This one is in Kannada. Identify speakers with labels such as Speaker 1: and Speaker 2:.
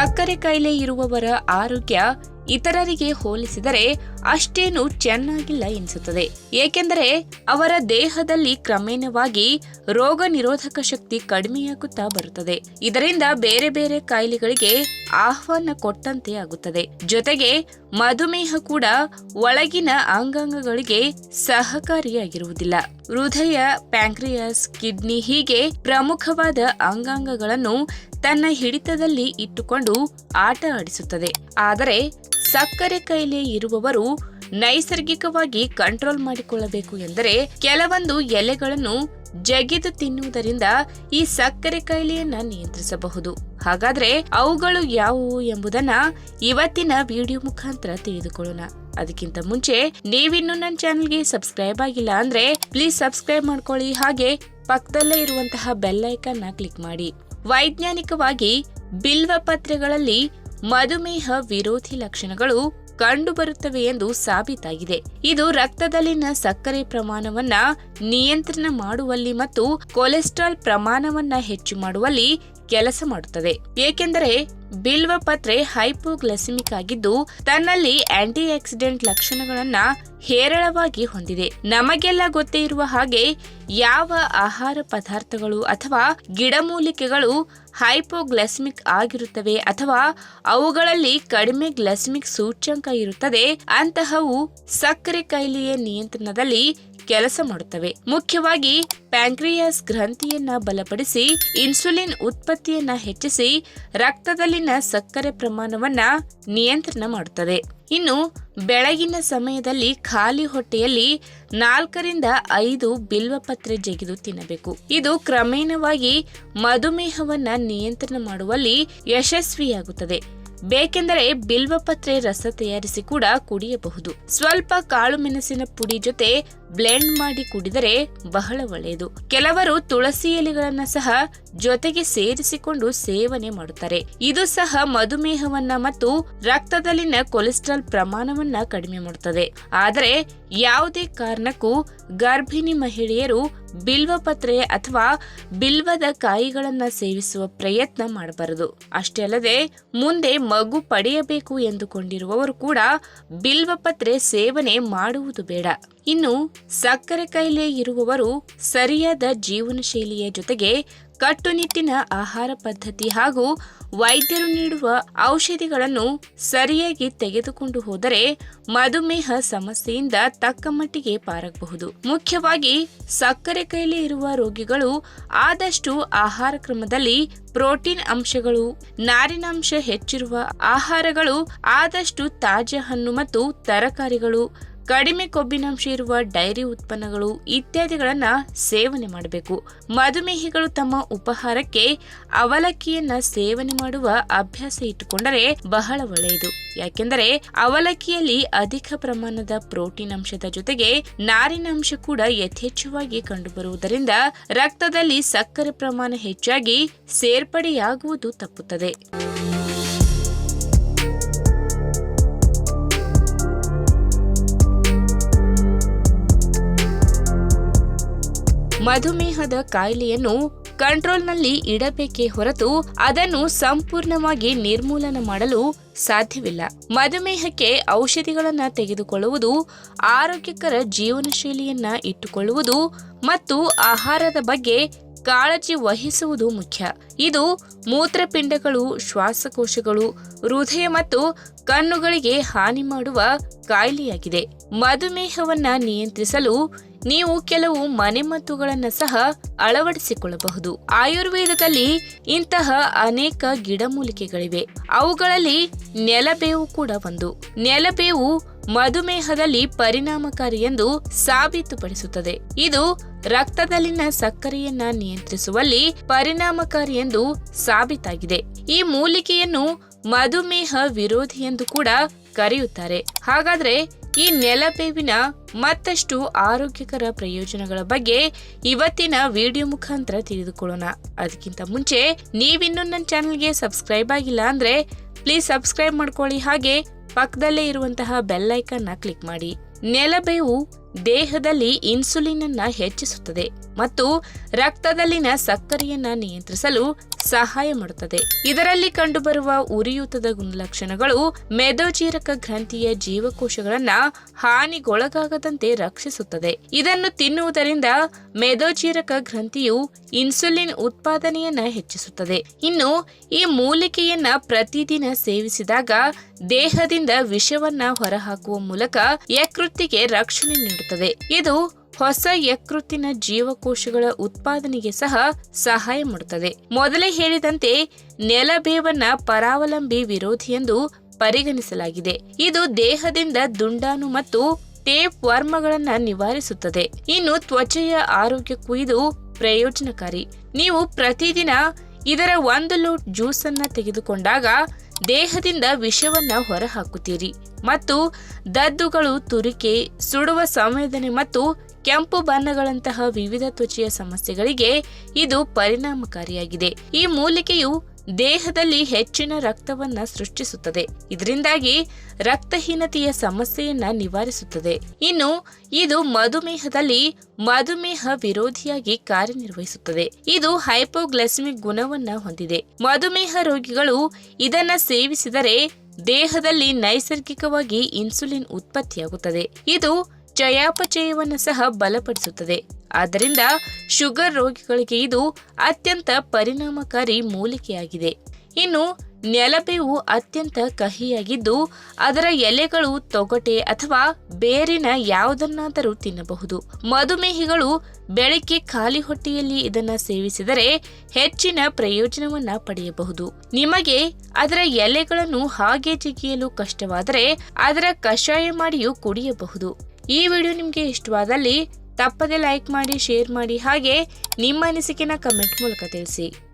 Speaker 1: ಸಕ್ಕರೆ ಕಾಯಿಲೆ ಇರುವವರ ಆರೋಗ್ಯ ಇತರರಿಗೆ ಹೋಲಿಸಿದರೆ ಅಷ್ಟೇನು ಚೆನ್ನಾಗಿಲ್ಲ ಎನಿಸುತ್ತದೆ. ಏಕೆಂದರೆ ಅವರ ದೇಹದಲ್ಲಿ ಕ್ರಮೇಣವಾಗಿ ರೋಗ ನಿರೋಧಕ ಶಕ್ತಿ ಕಡಿಮೆಯಾಗುತ್ತಾ ಬರುತ್ತದೆ. ಇದರಿಂದ ಬೇರೆ ಬೇರೆ ಕಾಯಿಲೆಗಳಿಗೆ ಆಹ್ವಾನ ಕೊಟ್ಟಂತೆ ಆಗುತ್ತದೆ. ಜೊತೆಗೆ ಮಧುಮೇಹ ಕೂಡ ಒಳಗಿನ ಅಂಗಾಂಗಗಳಿಗೆ ಸಹಕಾರಿಯಾಗಿರುವುದಿಲ್ಲ. ಹೃದಯ, ಪ್ಯಾಂಕ್ರಿಯಾಸ್, ಕಿಡ್ನಿ ಹೀಗೆ ಪ್ರಮುಖವಾದ ಅಂಗಾಂಗಗಳನ್ನು ತನ್ನ ಹಿಡಿತದಲ್ಲಿ ಇಟ್ಟುಕೊಂಡು ಆಟ ಆಡಿಸುತ್ತದೆ. ಆದರೆ ಸಕ್ಕರೆ ಕಾಯಿಲೆ ಇರುವವರು ನೈಸರ್ಗಿಕವಾಗಿ ಕಂಟ್ರೋಲ್ ಮಾಡಿಕೊಳ್ಳಬೇಕು ಎಂದರೆ ಕೆಲವೊಂದು ಎಲೆಗಳನ್ನು ಜಗಿದು ತಿನ್ನುವುದರಿಂದ ಈ ಸಕ್ಕರೆ ಕಾಯಿಲೆಯನ್ನ ನಿಯಂತ್ರಿಸಬಹುದು. ಹಾಗಾದ್ರೆ ಅವುಗಳು ಯಾವುವು ಎಂಬುದನ್ನ ಇವತ್ತಿನ ವಿಡಿಯೋ ಮುಖಾಂತರ ತಿಳಿದುಕೊಳ್ಳೋಣ. ಅದಕ್ಕಿಂತ ಮುಂಚೆ ನೀವಿನ್ನು ನನ್ನ ಚಾನೆಲ್ಗೆ ಸಬ್ಸ್ಕ್ರೈಬ್ ಆಗಿಲ್ಲ ಅಂದ್ರೆ ಪ್ಲೀಸ್ ಸಬ್ಸ್ಕ್ರೈಬ್ ಮಾಡ್ಕೊಳ್ಳಿ. ಹಾಗೆ ಪಕ್ಕದಲ್ಲೇ ಇರುವಂತಹ ಬೆಲ್ ಐಕಾನ್ ನ ಕ್ಲಿಕ್ ಮಾಡಿ. ವೈಜ್ಞಾನಿಕವಾಗಿ ಬಿಲ್ವ ಪತ್ರೆಗಳಲ್ಲಿ ಮಧುಮೇಹ ವಿರೋಧಿ ಲಕ್ಷಣಗಳು ಕಂಡುಬರುತ್ತವೆ ಎಂದು ಸಾಬೀತಾಗಿದೆ. ಇದು ರಕ್ತದಲ್ಲಿನ ಸಕ್ಕರೆ ಪ್ರಮಾಣವನ್ನ ನಿಯಂತ್ರಣ ಮಾಡುವಲ್ಲಿ ಮತ್ತು ಕೊಲೆಸ್ಟ್ರಾಲ್ ಪ್ರಮಾಣವನ್ನ ಹೆಚ್ಚು ಮಾಡುವಲ್ಲಿ ಕೆಲಸ ಮಾಡುತ್ತದೆ. ಏಕೆಂದರೆ ಬಿಲ್ವ ಪತ್ರೆ ಹೈಪೋಗ್ಲೈಸೆಮಿಕ್ ಆಗಿದ್ದು ತನ್ನಲ್ಲಿ ಆಂಟಿ ಆಕ್ಸಿಡೆಂಟ್ ಲಕ್ಷಣಗಳನ್ನ ಹೇರಳವಾಗಿ ಹೊಂದಿದೆ. ನಮಗೆಲ್ಲ ಗೊತ್ತೇ ಇರುವ ಹಾಗೆ ಯಾವ ಆಹಾರ ಪದಾರ್ಥಗಳು ಅಥವಾ ಗಿಡಮೂಲಿಕೆಗಳು ಹೈಪೋಗ್ಲೈಸೆಮಿಕ್ ಆಗಿರುತ್ತವೆ ಅಥವಾ ಅವುಗಳಲ್ಲಿ ಕಡಿಮೆ ಗ್ಲೈಸೆಮಿಕ್ ಸೂಚ್ಯಂಕ ಇರುತ್ತದೆ, ಅಂತಹವು ಸಕ್ಕರೆ ಕಾಯಿಲೆಯ ನಿಯಂತ್ರಣದಲ್ಲಿ ಕೆಲಸ ಮಾಡುತ್ತವೆ. ಮುಖ್ಯವಾಗಿ ಪ್ಯಾಂಕ್ರಿಯಾಸ್ ಗ್ರಂಥಿಯನ್ನ ಬಲಪಡಿಸಿ ಇನ್ಸುಲಿನ್ ಉತ್ಪತ್ತಿಯನ್ನ ಹೆಚ್ಚಿಸಿ ರಕ್ತದಲ್ಲಿನ ಸಕ್ಕರೆ ಪ್ರಮಾಣವನ್ನ ನಿಯಂತ್ರಣ ಮಾಡುತ್ತದೆ. ಇನ್ನು ಬೆಳಗಿನ ಸಮಯದಲ್ಲಿ ಖಾಲಿ ಹೊಟ್ಟೆಯಲ್ಲಿ 4ರಿಂದ 5 ಬಿಲ್ವಪತ್ರೆ ಜಗಿದು ತಿನ್ನಬೇಕು. ಇದು ಕ್ರಮೇಣವಾಗಿ ಮಧುಮೇಹವನ್ನ ನಿಯಂತ್ರಣ ಮಾಡುವಲ್ಲಿ ಯಶಸ್ವಿಯಾಗುತ್ತದೆ. ಬೇಕೆಂದರೆ ಬಿಲ್ವಪತ್ರೆ ರಸ ತಯಾರಿಸಿ ಕೂಡ ಕುಡಿಯಬಹುದು. ಸ್ವಲ್ಪ ಕಾಳು ಮೆಣಸಿನ ಪುಡಿ ಜೊತೆ ಬ್ಲೆಂಡ್ ಮಾಡಿ ಕುಡಿದರೆ ಬಹಳ ಒಳ್ಳೆಯದು. ಕೆಲವರು ತುಳಸಿ ಎಲೆಗಳನ್ನ ಸಹ ಜೊತೆಗೆ ಸೇರಿಸಿಕೊಂಡು ಸೇವನೆ ಮಾಡುತ್ತಾರೆ. ಇದು ಸಹ ಮಧುಮೇಹವನ್ನ ಮತ್ತು ರಕ್ತದಲ್ಲಿನ ಕೊಲೆಸ್ಟ್ರಾಲ್ ಪ್ರಮಾಣವನ್ನ ಕಡಿಮೆ ಮಾಡುತ್ತದೆ. ಆದರೆ ಯಾವುದೇ ಕಾರಣಕ್ಕೂ ಗರ್ಭಿಣಿ ಮಹಿಳೆಯರು ಬಿಲ್ವಪತ್ರೆ ಅಥವಾ ಬಿಲ್ವದ ಕಾಯಿಗಳನ್ನ ಸೇವಿಸುವ ಪ್ರಯತ್ನ ಮಾಡಬಾರದು. ಅಷ್ಟೇ ಅಲ್ಲದೆ ಮುಂದೆ ಮಗು ಪಡೆಯಬೇಕು ಎಂದುಕೊಂಡಿರುವವರು ಕೂಡ ಬಿಲ್ವಪತ್ರೆ ಸೇವನೆ ಮಾಡುವುದು ಬೇಡ. ಇನ್ನು ಸಕ್ಕರೆ ಕಾಯಿಲೆ ಇರುವವರು ಸರಿಯಾದ ಜೀವನ ಶೈಲಿಯ ಜೊತೆಗೆ ಕಟ್ಟುನಿಟ್ಟಿನ ಆಹಾರ ಪದ್ಧತಿ ಹಾಗೂ ವೈದ್ಯರು ನೀಡುವ ಔಷಧಿಗಳನ್ನು ಸರಿಯಾಗಿ ತೆಗೆದುಕೊಂಡು ಹೋದರೆ ಮಧುಮೇಹ ಸಮಸ್ಯೆಯಿಂದ ತಕ್ಕ ಮಟ್ಟಿಗೆ ಪಾರಾಗಬಹುದು. ಮುಖ್ಯವಾಗಿ ಸಕ್ಕರೆ ಕಾಯಿಲೆ ಇರುವ ರೋಗಿಗಳು ಆದಷ್ಟು ಆಹಾರ ಕ್ರಮದಲ್ಲಿ ಪ್ರೋಟೀನ್ ಅಂಶಗಳು, ನಾರಿನಾಂಶ ಹೆಚ್ಚಿರುವ ಆಹಾರಗಳು, ಆದಷ್ಟು ತಾಜಾ ಹಣ್ಣು ಮತ್ತು ತರಕಾರಿಗಳು, ಕಡಿಮೆ ಕೊಬ್ಬಿನಾಂಶ ಇರುವ ಡೈರಿ ಉತ್ಪನ್ನಗಳು ಇತ್ಯಾದಿಗಳನ್ನ ಸೇವನೆ ಮಾಡಬೇಕು. ಮಧುಮೇಹಿಗಳು ತಮ್ಮ ಉಪಹಾರಕ್ಕೆ ಅವಲಕ್ಕಿಯನ್ನ ಸೇವನೆ ಮಾಡುವ ಅಭ್ಯಾಸ ಇಟ್ಟುಕೊಂಡರೆ ಬಹಳ ಒಳ್ಳೆಯದು. ಯಾಕೆಂದರೆ ಅವಲಕ್ಕಿಯಲ್ಲಿ ಅಧಿಕ ಪ್ರಮಾಣದ ಪ್ರೋಟೀನ್ ಅಂಶದ ಜೊತೆಗೆ ನಾರಿನಾಂಶ ಕೂಡ ಯಥೇಚ್ಛವಾಗಿ ಕಂಡುಬರುವುದರಿಂದ ರಕ್ತದಲ್ಲಿ ಸಕ್ಕರೆ ಪ್ರಮಾಣ ಹೆಚ್ಚಾಗಿ ಸೇರ್ಪಡೆಯಾಗುವುದು ತಪ್ಪುತ್ತದೆ. ಮಧುಮೇಹದ ಕಾಯಿಲೆಯನ್ನು ಕಂಟ್ರೋಲ್ನಲ್ಲಿ ಇಡಬೇಕೇ ಹೊರತು ಅದನ್ನು ಸಂಪೂರ್ಣವಾಗಿ ನಿರ್ಮೂಲನ ಮಾಡಲು ಸಾಧ್ಯವಿಲ್ಲ. ಮಧುಮೇಹಕ್ಕೆ ಔಷಧಿಗಳನ್ನ ತೆಗೆದುಕೊಳ್ಳುವುದು, ಆರೋಗ್ಯಕರ ಜೀವನ ಶೈಲಿಯನ್ನ ಇಟ್ಟುಕೊಳ್ಳುವುದು ಮತ್ತು ಆಹಾರದ ಬಗ್ಗೆ ಕಾಳಜಿ ವಹಿಸುವುದು ಮುಖ್ಯ. ಇದು ಮೂತ್ರಪಿಂಡಗಳು, ಶ್ವಾಸಕೋಶಗಳು, ಹೃದಯ ಮತ್ತು ಕಣ್ಣುಗಳಿಗೆ ಹಾನಿ ಮಾಡುವ ಕಾಯಿಲೆಯಾಗಿದೆ. ಮಧುಮೇಹವನ್ನ ನಿಯಂತ್ರಿಸಲು ನೀವು ಕೆಲವು ಮನೆಮದ್ದುಗಳನ್ನು ಸಹ ಅಳವಡಿಸಿಕೊಳ್ಳಬಹುದು. ಆಯುರ್ವೇದದಲ್ಲಿ ಇಂತಹ ಅನೇಕ ಗಿಡಮೂಲಿಕೆಗಳಿವೆ. ಅವುಗಳಲ್ಲಿ ನೆಲಬೇವು ಕೂಡ ಒಂದು. ನೆಲಬೇವು ಮಧುಮೇಹದಲ್ಲಿ ಪರಿಣಾಮಕಾರಿ ಎಂದು ಸಾಬೀತುಪಡಿಸುತ್ತದೆ. ಇದು ರಕ್ತದಲ್ಲಿನ ಸಕ್ಕರೆಯನ್ನ ನಿಯಂತ್ರಿಸುವಲ್ಲಿ ಪರಿಣಾಮಕಾರಿ ಎಂದು ಸಾಬೀತಾಗಿದೆ. ಈ ಮೂಲಿಕೆಯನ್ನು ಮಧುಮೇಹ ವಿರೋಧಿ ಎಂದು ಕೂಡ ಕರೆಯುತ್ತಾರೆ. ಹಾಗಾದ್ರೆ ಈ ನೆಲಬೇವಿನ ಮತ್ತಷ್ಟು ಆರೋಗ್ಯಕರ ಪ್ರಯೋಜನಗಳ ಬಗ್ಗೆ ಇವತ್ತಿನ ವಿಡಿಯೋ ಮುಖಾಂತರ ತಿಳಿದುಕೊಳ್ಳೋಣ. ಅದಕ್ಕಿಂತ ಮುಂಚೆ ನೀವಿನ್ನೂ ನನ್ನ ಚಾನೆಲ್ಗೆ ಸಬ್ಸ್ಕ್ರೈಬ್ ಆಗಿಲ್ಲ ಅಂದ್ರೆ ಪ್ಲೀಸ್ ಸಬ್ಸ್ಕ್ರೈಬ್ ಮಾಡ್ಕೊಳ್ಳಿ. ಹಾಗೆ ಪಕ್ಕದಲ್ಲೇ ಇರುವಂತಹ ಬೆಲ್ ಐಕಾನ್ ನ ಕ್ಲಿಕ್ ಮಾಡಿ. ನೆಲಬೇವು ದೇಹದಲ್ಲಿ ಇನ್ಸುಲಿನ್ ಅನ್ನ ಹೆಚ್ಚಿಸುತ್ತದೆ ಮತ್ತು ರಕ್ತದಲ್ಲಿನ ಸಕ್ಕರೆಯನ್ನ ನಿಯಂತ್ರಿಸಲು ಸಹಾಯ ಮಾಡುತ್ತದೆ. ಇದರಲ್ಲಿ ಕಂಡುಬರುವ ಉರಿಯೂತದ ಗುಣಲಕ್ಷಣಗಳು ಮೆದೋಜೀರಕ ಗ್ರಂಥಿಯ ಜೀವಕೋಶಗಳನ್ನ ಹಾನಿಗೊಳಗಾಗದಂತೆ ರಕ್ಷಿಸುತ್ತದೆ. ಇದನ್ನು ತಿನ್ನುವುದರಿಂದ ಮೆದೋಜೀರಕ ಗ್ರಂಥಿಯು ಇನ್ಸುಲಿನ್ ಉತ್ಪಾದನೆಯನ್ನ ಹೆಚ್ಚಿಸುತ್ತದೆ. ಇನ್ನು ಈ ಮೂಲಿಕೆಯನ್ನ ಪ್ರತಿದಿನ ಸೇವಿಸಿದಾಗ ದೇಹದಿಂದ ವಿಷವನ್ನ ಹೊರಹಾಕುವ ಮೂಲಕ ಯಕೃತ್ತಿಗೆ ರಕ್ಷಣೆ ನೀಡುತ್ತದೆ. ಇದು ಹೊಸ ಯಕೃತ್ತಿನ ಜೀವಕೋಶಗಳ ಉತ್ಪಾದನೆಗೆ ಸಹ ಸಹಾಯ ಮಾಡುತ್ತದೆ. ಮೊದಲೇ ಹೇಳಿದಂತೆ ನೆಲಬೇವನ್ನ ಪರಾವಲಂಬಿ ವಿರೋಧಿ ಎಂದು ಪರಿಗಣಿಸಲಾಗಿದೆ. ಇದು ದೇಹದಿಂದ ದುಂಡಾಣು ಮತ್ತು ಟೇಪ್ ವರ್ಮಗಳನ್ನ ನಿವಾರಿಸುತ್ತದೆ. ಇನ್ನು ತ್ವಚೆಯ ಆರೋಗ್ಯಕ್ಕೂ ಇದು ಪ್ರಯೋಜನಕಾರಿ. ನೀವು ಪ್ರತಿದಿನ ಇದರ 1 ಲೋಟ ಜ್ಯೂಸ್ ಅನ್ನ ತೆಗೆದುಕೊಂಡಾಗ ದೇಹದಿಂದ ವಿಷವನ್ನ ಹೊರಹಾಕುತ್ತೀರಿ ಮತ್ತು ದದ್ದುಗಳು, ತುರಿಕೆ, ಸುಡುವ ಸಂವೇದನೆ ಮತ್ತು ಕೆಂಪು ಬಣ್ಣಗಳಂತಹ ವಿವಿಧ ತ್ವಚೆಯ ಸಮಸ್ಯೆಗಳಿಗೆ ಇದು ಪರಿಣಾಮಕಾರಿಯಾಗಿದೆ. ಈ ಮೂಲಿಕೆಯು ದೇಹದಲ್ಲಿ ಹೆಚ್ಚಿನ ರಕ್ತವನ್ನ ಸೃಷ್ಟಿಸುತ್ತದೆ. ಇದರಿಂದಾಗಿ ರಕ್ತಹೀನತೆಯ ಸಮಸ್ಯೆಯನ್ನ ನಿವಾರಿಸುತ್ತದೆ. ಇನ್ನು ಇದು ಮಧುಮೇಹದಲ್ಲಿ ಮಧುಮೇಹ ವಿರೋಧಿಯಾಗಿ ಕಾರ್ಯನಿರ್ವಹಿಸುತ್ತದೆ. ಇದು ಹೈಪೋಗ್ಲೈಸೆಮಿಕ್ ಗುಣವನ್ನ ಹೊಂದಿದೆ. ಮಧುಮೇಹ ರೋಗಿಗಳು ಇದನ್ನ ಸೇವಿಸಿದರೆ ದೇಹದಲ್ಲಿ ನೈಸರ್ಗಿಕವಾಗಿ ಇನ್ಸುಲಿನ್ ಉತ್ಪತ್ತಿಯಾಗುತ್ತದೆ. ಇದು ಚಯಾಪಚಯವನ್ನು ಸಹ ಬಲಪಡಿಸುತ್ತದೆ. ಆದ್ದರಿಂದ ಶುಗರ್ ರೋಗಿಗಳಿಗೆ ಇದು ಅತ್ಯಂತ ಪರಿಣಾಮಕಾರಿ ಮೂಲಿಕೆಯಾಗಿದೆ. ಇನ್ನು ನೆಲಬೇವು ಅತ್ಯಂತ ಕಹಿಯಾಗಿದ್ದು ಅದರ ಎಲೆಗಳು, ತೊಗಟೆ ಅಥವಾ ಬೇರಿನ ಯಾವುದನ್ನಾದರೂ ತಿನ್ನಬಹುದು. ಮಧುಮೇಹಿಗಳು ಬೆಳಗ್ಗೆ ಖಾಲಿ ಹೊಟ್ಟೆಯಲ್ಲಿ ಇದನ್ನ ಸೇವಿಸಿದರೆ ಹೆಚ್ಚಿನ ಪ್ರಯೋಜನವನ್ನ ಪಡೆಯಬಹುದು. ನಿಮಗೆ ಅದರ ಎಲೆಗಳನ್ನು ಹಾಗೆ ಜಿಗಿಯಲು ಕಷ್ಟವಾದರೆ ಅದರ ಕಷಾಯ ಮಾಡಿಯೂ ಕುಡಿಯಬಹುದು. ಈ ವಿಡಿಯೋ ನಿಮಗೆ ಇಷ್ಟವಾದಲ್ಲಿ ತಪ್ಪದೆ ಲೈಕ್ ಮಾಡಿ, ಶೇರ್ ಮಾಡಿ, ಹಾಗೆ ನಿಮ್ಮ ಅನಿಸಿಕೆನ ಕಮೆಂಟ್ ಮೂಲಕ ತಿಳಿಸಿ.